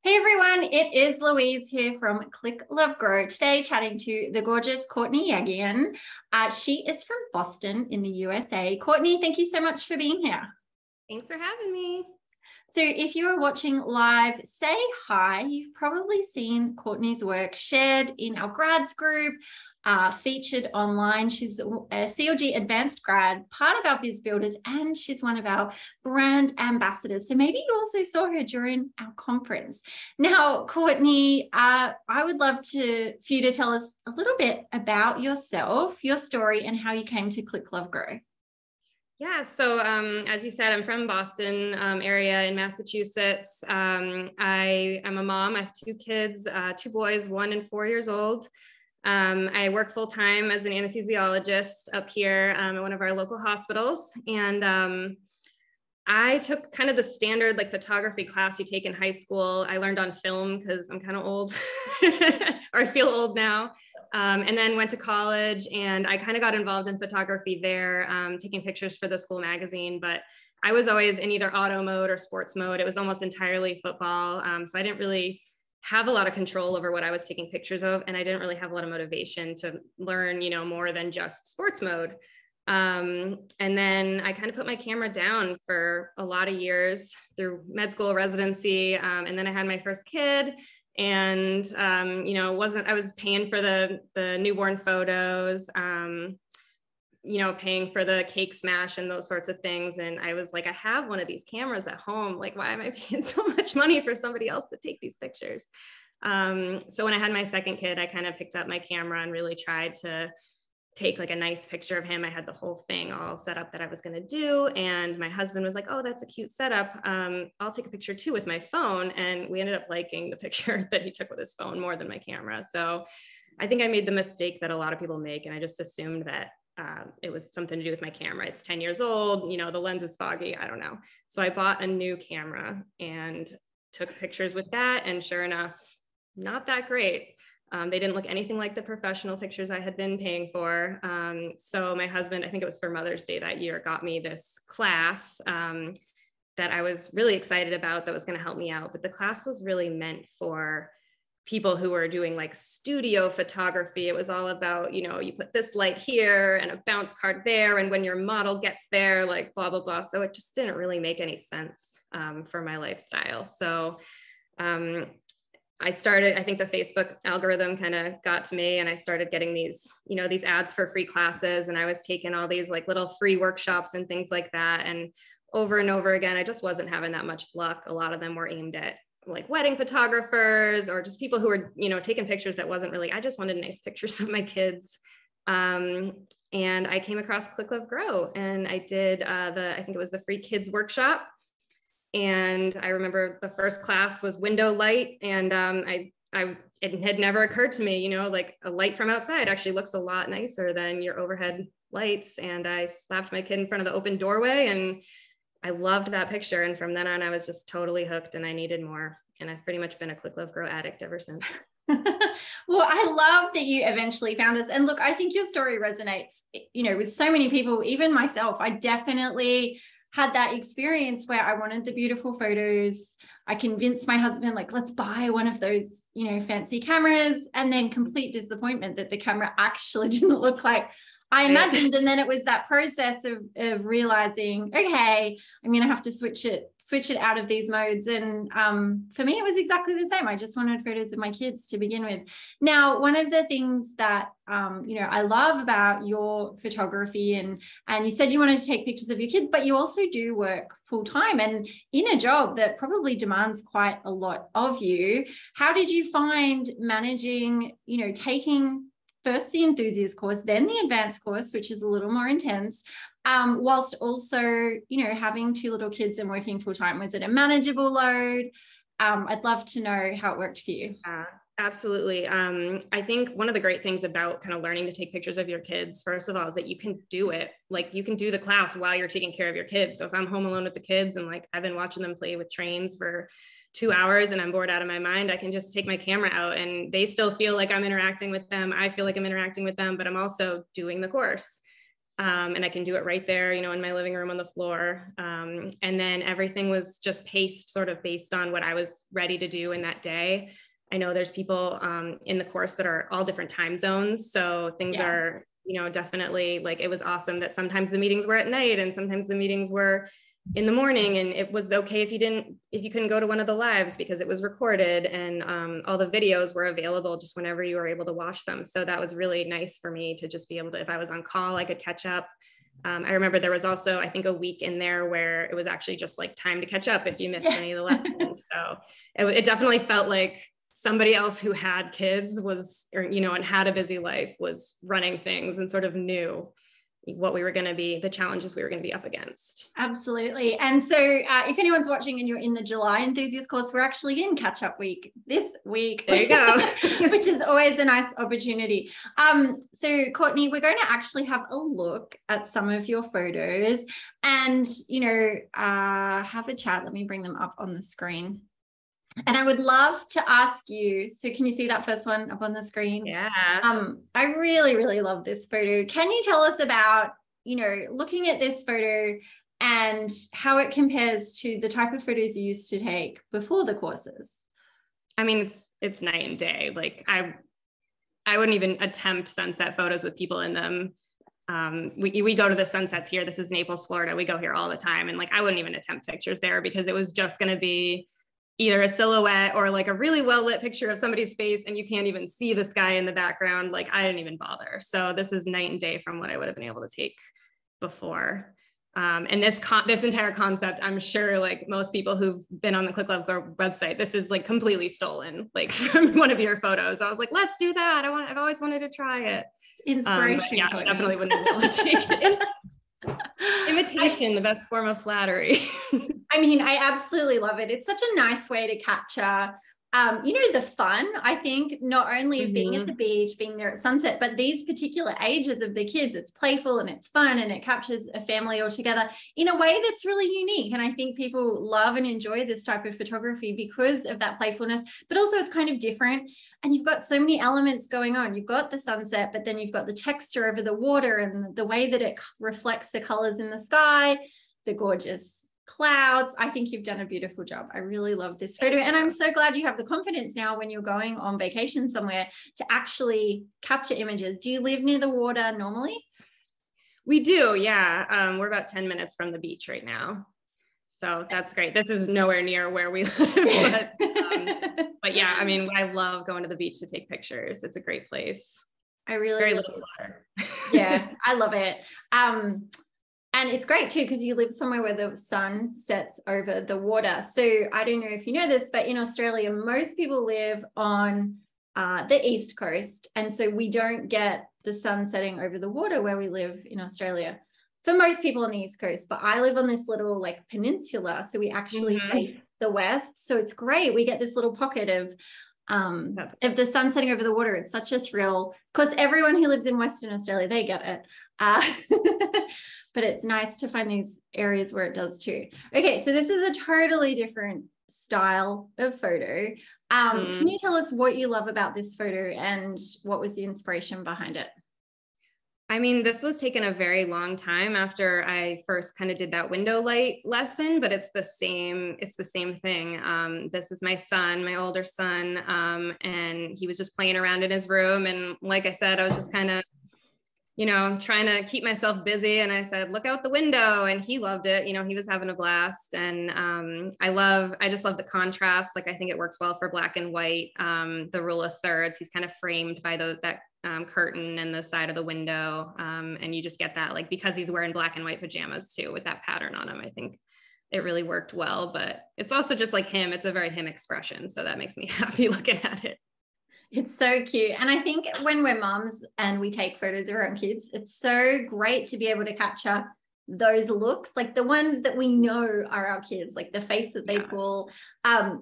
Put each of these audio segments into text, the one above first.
Hey everyone, it is Louise here from Click Love Grow. Today chatting to the gorgeous Courtney Yegian. She is from Boston in the USA. Courtney, thank you so much for being here. Thanks for having me. So if you are watching live, say hi. You've probably seen Courtney's work shared in our grads group, featured online. She's a CLG advanced grad, part of our Biz Builders, and she's one of our brand ambassadors. So maybe you also saw her during our conference. Now, Courtney, I would love for you to tell us a little bit about yourself, your story, and how you came to Click Love Grow. Yeah, so as you said, I'm from Boston area in Massachusetts. I am a mom. I have two kids, two boys, 1 and 4 years old. I work full time as an anesthesiologist up here at one of our local hospitals. And I took kind of the standard like photography class you take in high school. I learned on film because I'm kind of old or I feel old now. And then went to college and I kind of got involved in photography there, taking pictures for the school magazine, but I was always in either auto mode or sports mode. It was almost entirely football. So I didn't really have a lot of control over what I was taking pictures of. And I didn't really have a lot of motivation to learn, more than just sports mode. And then I kind of put my camera down for a lot of years through med school residency. And then I had my first kid and, I was paying for the newborn photos, paying for the cake smash and those sorts of things. And I was like, I have one of these cameras at home. Like, why am I paying so much money for somebody else to take these pictures? So when I had my second kid, I kind of picked up my camera and really tried to take like a nice picture of him. I had the whole thing all set up that I was going to do. And my husband was like, oh, that's a cute setup. I'll take a picture too with my phone. And we ended up liking the picture that he took with his phone more than my camera. So I think I made the mistake that a lot of people make. And I just assumed that it was something to do with my camera. It's 10 years old, the lens is foggy. I don't know. So I bought a new camera and took pictures with that. And sure enough, not that great. They didn't look anything like the professional pictures I had been paying for. So my husband, I think it was for Mother's Day that year, got me this class that I was really excited about that was going to help me out. But the class was really meant for people who were doing like studio photography. It was all about, you put this light here and a bounce card there. And when your model gets there, like blah, blah, blah. So it just didn't really make any sense for my lifestyle. So I think the Facebook algorithm kind of got to me and I started getting these ads for free classes. And I was taking all these like little free workshops and things like that. And over again, I just wasn't having that much luck. A lot of them were aimed at like wedding photographers or just people who were, taking pictures that wasn't really, I just wanted nice pictures of my kids. And I came across Click Love Grow and I did I think it was the free kids workshop. And I remember the first class was window light. And it had never occurred to me, like a light from outside actually looks a lot nicer than your overhead lights. And I slapped my kid in front of the open doorway and I loved that picture. And from then on, I was just totally hooked and I needed more. And I've pretty much been a Click Love Grow addict ever since. Well, I love that you eventually found us. And look, I think your story resonates, with so many people, even myself. I definitely had that experience where I wanted the beautiful photos. I convinced my husband, like, let's buy one of those, fancy cameras, and then complete disappointment that the camera actually didn't look like I imagined. And then it was that process of realizing, okay, I'm going to have to switch it out of these modes. And for me, it was exactly the same. I just wanted photos of my kids to begin with. Now, one of the things that, I love about your photography and you said you wanted to take pictures of your kids, but you also do work full time and in a job that probably demands quite a lot of you. How did you find managing, taking first the Enthusiast course, then the advanced course, which is a little more intense, whilst also, having 2 little kids and working full time? Was it a manageable load? I'd love to know how it worked for you. Absolutely. I think one of the great things about kind of learning to take pictures of your kids, first of all, is that you can do it. Like you can do the class while you're taking care of your kids. So if I'm home alone with the kids and like I've been watching them play with trains for 2 hours and I'm bored out of my mind, I can just take my camera out and they still feel like I'm interacting with them. I feel like I'm interacting with them, but I'm also doing the course. And I can do it right there, in my living room on the floor. And then everything was just paced sort of based on what I was ready to do in that day. I know there's people in the course that are all different time zones. So things are, definitely like, it was awesome that sometimes the meetings were at night and sometimes the meetings were in the morning, and it was okay if you couldn't go to one of the lives because it was recorded, and all the videos were available just whenever you were able to watch them. So that was really nice for me to just be able to, if I was on call, I could catch up. I remember there was also, I think, a week in there where it was actually just like time to catch up if you missed any of the lessons. So it definitely felt like somebody else who had kids was, and had a busy life was running things and sort of knew what we were going to be, the challenges we were going to be up against. Absolutely. And so if anyone's watching and you're in the July Enthusiast course, we're actually in catch-up week this week. There you go. Which is always a nice opportunity. So Courtney, we're going to actually have a look at some of your photos and, have a chat. Let me bring them up on the screen. And I would love to ask you, so can you see that first one up on the screen? Yeah. I really, really love this photo. Can you tell us about, looking at this photo and how it compares to the type of photos you used to take before the courses? I mean, it's night and day. Like I wouldn't even attempt sunset photos with people in them. We go to the sunsets here. This is Naples, Florida. We go here all the time. And like, I wouldn't even attempt pictures there because it was just going to be either a silhouette or like a really well lit picture of somebody's face and you can't even see the sky in the background. Like I didn't even bother. So this is night and day from what I would have been able to take before. And this entire concept, I'm sure like most people who've been on the Click Love Grow website, this is like completely stolen, like from one of your photos. I was like, let's do that. I've always wanted to try it. Inspiration. Yeah, I definitely wouldn't be able to take it. Imitation, the best form of flattery. I mean, I absolutely love it. It's such a nice way to capture, the fun, I think, not only of being at the beach, being there at sunset, but these particular ages of the kids. It's playful and it's fun and it captures a family all together in a way that's really unique. And I think people love and enjoy this type of photography because of that playfulness, but also it's kind of different. And you've got so many elements going on. You've got the sunset, but then you've got the texture over the water and the way that it reflects the colors in the sky, the gorgeous clouds. I think you've done a beautiful job. I really love this photo. And I'm so glad you have the confidence now when you're going on vacation somewhere to actually capture images. Do you live near the water normally? We do, yeah. We're about 10 minutes from the beach right now. So that's great. This is nowhere near where we live, but yeah, I mean, I love going to the beach to take pictures. It's a great place. I really, very little water. Yeah, I love it. And it's great too, because you live somewhere where the sun sets over the water. So I don't know if you know this, but in Australia, most people live on the East Coast. And so we don't get the sun setting over the water where we live in Australia. For most people on the East Coast, but I live on this little like peninsula. So we actually face the West. So it's great. We get this little pocket of the sun setting over the water. It's such a thrill. Of course, everyone who lives in Western Australia, they get it. But it's nice to find these areas where it does too. Okay, so this is a totally different style of photo. Can you tell us what you love about this photo and what was the inspiration behind it? I mean, this was taken a very long time after I first kind of did that window light lesson, but it's the same thing. This is my son, my older son, and he was just playing around in his room. And like I said, I was just kind of, trying to keep myself busy. And I said, look out the window. And he loved it. He was having a blast. And I just love the contrast. Like, I think it works well for black and white. The rule of thirds, he's kind of framed by that curtain and the side of the window. And you just get that, like, because he's wearing black and white pajamas too, with that pattern on him, I think it really worked well. But it's also just like him. It's a very him expression. So that makes me happy looking at it. It's so cute. And I think when we're moms and we take photos of our own kids, it's so great to be able to capture those looks, like the ones that we know are our kids, like the face that they pull.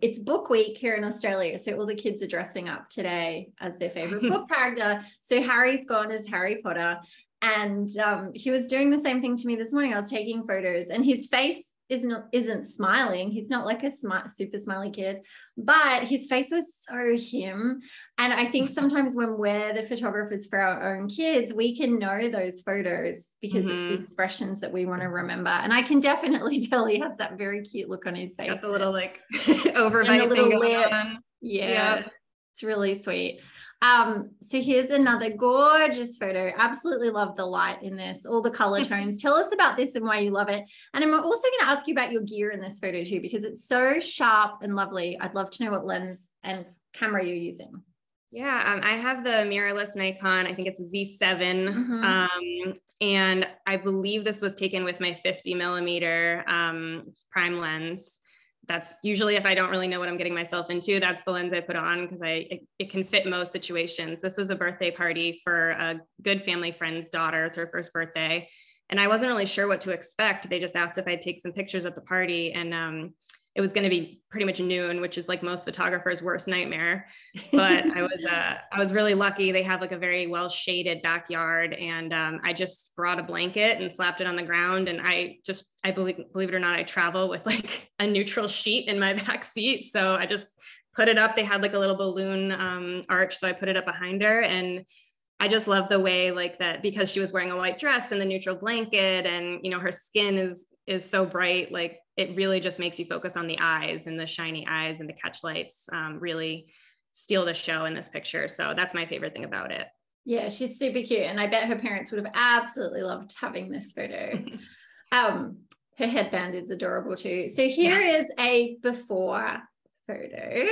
It's book week here in Australia. So all the kids are dressing up today as their favorite book character. So Harry's gone as Harry Potter. And he was doing the same thing to me this morning. I was taking photos and his face isn't smiling. He's not like a super smiley kid, but his face was so him. And I think sometimes when we're the photographers for our own kids, we can know those photos because it's the expressions that we want to remember. And I can definitely tell he has that very cute look on his face. That's a little like overbite thing going on. Yeah, yep. It's really sweet. So here's another gorgeous photo. Absolutely love the light in this, all the color tones. Tell us about this and why you love it. And I'm also going to ask you about your gear in this photo too, because it's so sharp and lovely. I'd love to know what lens and camera you're using. Yeah, I have the mirrorless Nikon. I think it's a Z7. And I believe this was taken with my 50 millimeter prime lens. That's usually, if I don't really know what I'm getting myself into, that's the lens I put on because it can fit most situations. This was a birthday party for a good family friend's daughter. It's her first birthday. And I wasn't really sure what to expect. They just asked if I'd take some pictures at the party. And it was going to be pretty much noon, which is like most photographers' worst nightmare. But I was really lucky. They have like a very well shaded backyard, and I just brought a blanket and slapped it on the ground. And I believe it or not, I travel with like a neutral sheet in my back seat. So I just put it up. They had like a little balloon arch, so I put it up behind her, and I just love the way like that, because she was wearing a white dress and the neutral blanket, and you know, her skin is so bright. Like it really just makes you focus on the eyes, and the shiny eyes and the catch lights really steal the show in this picture. So that's my favorite thing about it. Yeah, she's super cute. And I bet her parents would have absolutely loved having this photo. Her headband is adorable too. So here is a before photo.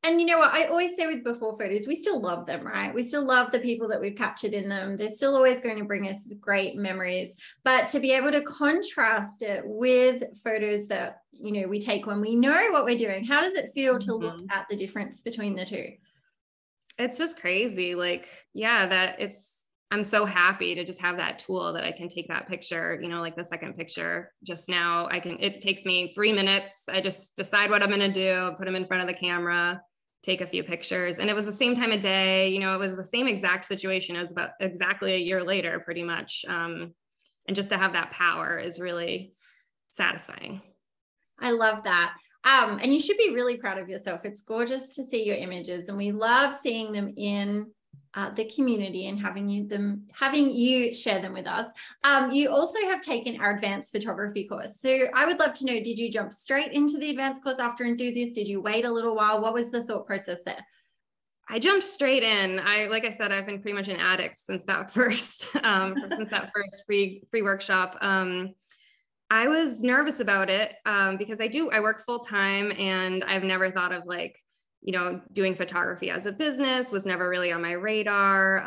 And you know what, I always say with before photos, we still love them, right? We still love the people that we've captured in them. They're still always going to bring us great memories, but to be able to contrast it with photos that, you know, we take when we know what we're doing, how does it feel to look at the difference between the two? It's just crazy. Like, yeah, I'm so happy to just have that tool that I can take that picture, you know, like the second picture just now, it takes me 3 minutes. I just decide what I'm going to do, put them in front of the camera, take a few pictures. And it was the same time of day, you know, it was the same exact situation as about exactly a year later, pretty much. And just to have that power is really satisfying. I love that. And you should be really proud of yourself. It's gorgeous to see your images, and we love seeing them in the community and having you share them with us. You also have taken our advanced photography course. So I would love to know, did you jump straight into the advanced course after Enthusiast? Did you wait a little while? What was the thought process there? I jumped straight in. Like I said, I've been pretty much an addict since that first free workshop. I was nervous about it because I work full time, and I've never thought of like, you know, doing photography as a business was never really on my radar.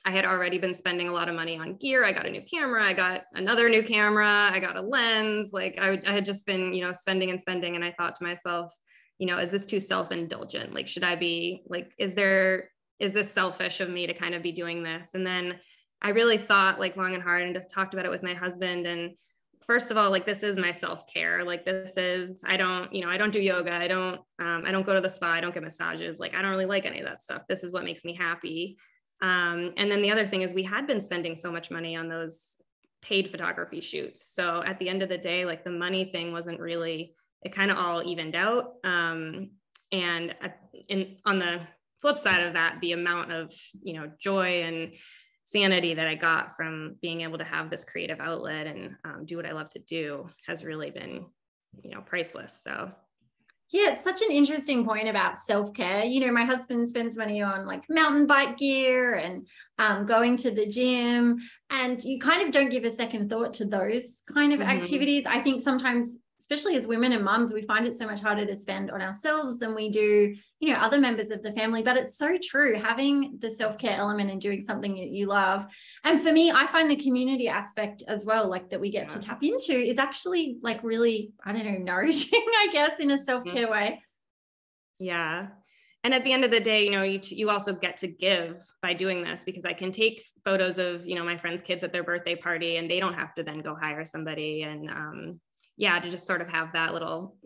I had already been spending a lot of money on gear. I got a new camera. I got another new camera. I got a lens. Like I had just been, you know, spending. And I thought to myself, you know, is this too self-indulgent? Like, should I be like, is this selfish of me to kind of be doing this? And then I really thought like long and hard and just talked about it with my husband. And first of all, like, this is my self-care. Like I don't do yoga. I don't go to the spa. I don't get massages. Like, I don't really like any of that stuff. This is what makes me happy. And then the other thing is we had been spending so much money on those paid photography shoots. So at the end of the day, like the money thing wasn't really, it kind of all evened out. And on the flip side of that, the amount of, you know, joy and sanity that I got from being able to have this creative outlet and do what I love to do has really been, you know, priceless. So yeah, it's such an interesting point about self-care. You know, my husband spends money on like mountain bike gear and going to the gym, and you kind of don't give a second thought to those kind of activities. I think sometimes, especially as women and mums, we find it so much harder to spend on ourselves than we do, you know, other members of the family. But it's so true, having the self-care element and doing something that you love. And for me, I find the community aspect as well, like that we get to tap into, is actually like really, I don't know, nourishing, I guess, in a self-care way. Yeah. And at the end of the day, you know, you also get to give by doing this, because I can take photos of, you know, my friends' kids at their birthday party, and they don't have to then go hire somebody. And to just sort of have that little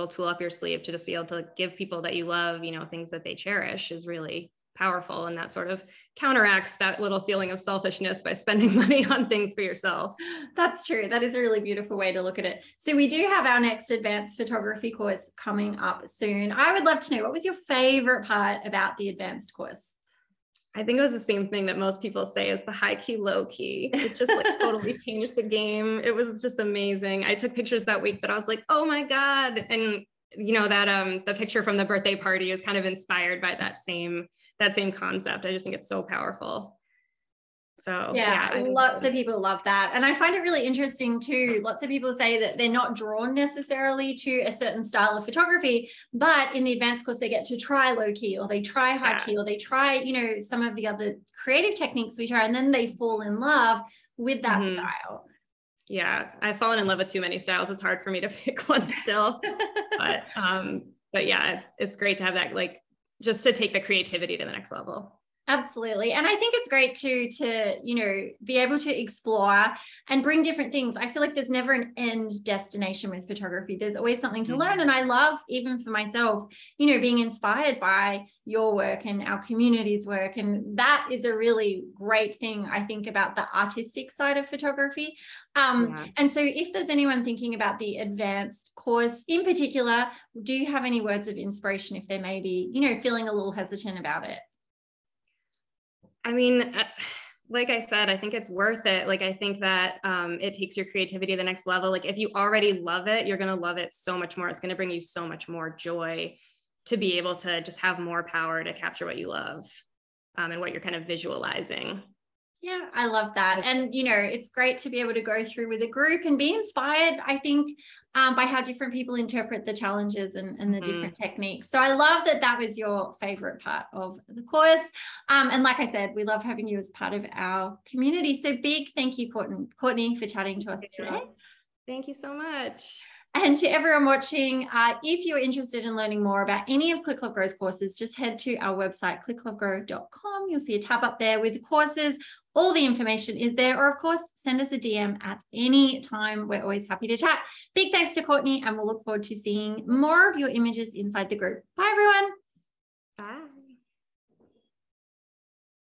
tool up your sleeve to just be able to give people that you love, you know, things that they cherish is really powerful, and that sort of counteracts that little feeling of selfishness by spending money on things for yourself. That's true. That is a really beautiful way to look at it. So we do have our next advanced photography course coming up soon. I would love to know, what was your favorite part about the advanced course? I think it was the same thing that most people say, is the high key, low key. It just like totally changed the game. It was just amazing. I took pictures that week that I was like, oh my God. And you know, that the picture from the birthday party is kind of inspired by that same concept. I just think it's so powerful. So yeah, lots of people love that. And I find it really interesting too. Lots of people say that they're not drawn necessarily to a certain style of photography, but in the advanced course, they get to try low key, or they try high key, or they try, you know, some of the other creative techniques we try, and then they fall in love with that style. Yeah, I've fallen in love with too many styles. It's hard for me to pick one still, but yeah, it's great to have that, like, just to take the creativity to the next level. Absolutely. And I think it's great to, you know, be able to explore and bring different things. I feel like there's never an end destination with photography. There's always something to learn. And I love, even for myself, you know, being inspired by your work and our community's work. And that is a really great thing, I think, about the artistic side of photography. And so if there's anyone thinking about the advanced course in particular, do you have any words of inspiration if they may be, you know, feeling a little hesitant about it? I mean, like I said, I think it's worth it. Like, I think that it takes your creativity to the next level. Like, if you already love it, you're going to love it so much more. It's going to bring you so much more joy to be able to just have more power to capture what you love and what you're kind of visualizing. Yeah, I love that. And, you know, it's great to be able to go through with a group and be inspired, I think, by how different people interpret the challenges and the different techniques. So I love that that was your favorite part of the course. And like I said, we love having you as part of our community. So big thank you, Courtney, for chatting to us today. Thank you so much. And to everyone watching, if you're interested in learning more about any of Click Love Grow's courses, just head to our website, clicklovegrow.com. You'll see a tab up there with the courses. All the information is there. Or, of course, send us a DM at any time. We're always happy to chat. Big thanks to Courtney, and we'll look forward to seeing more of your images inside the group. Bye, everyone.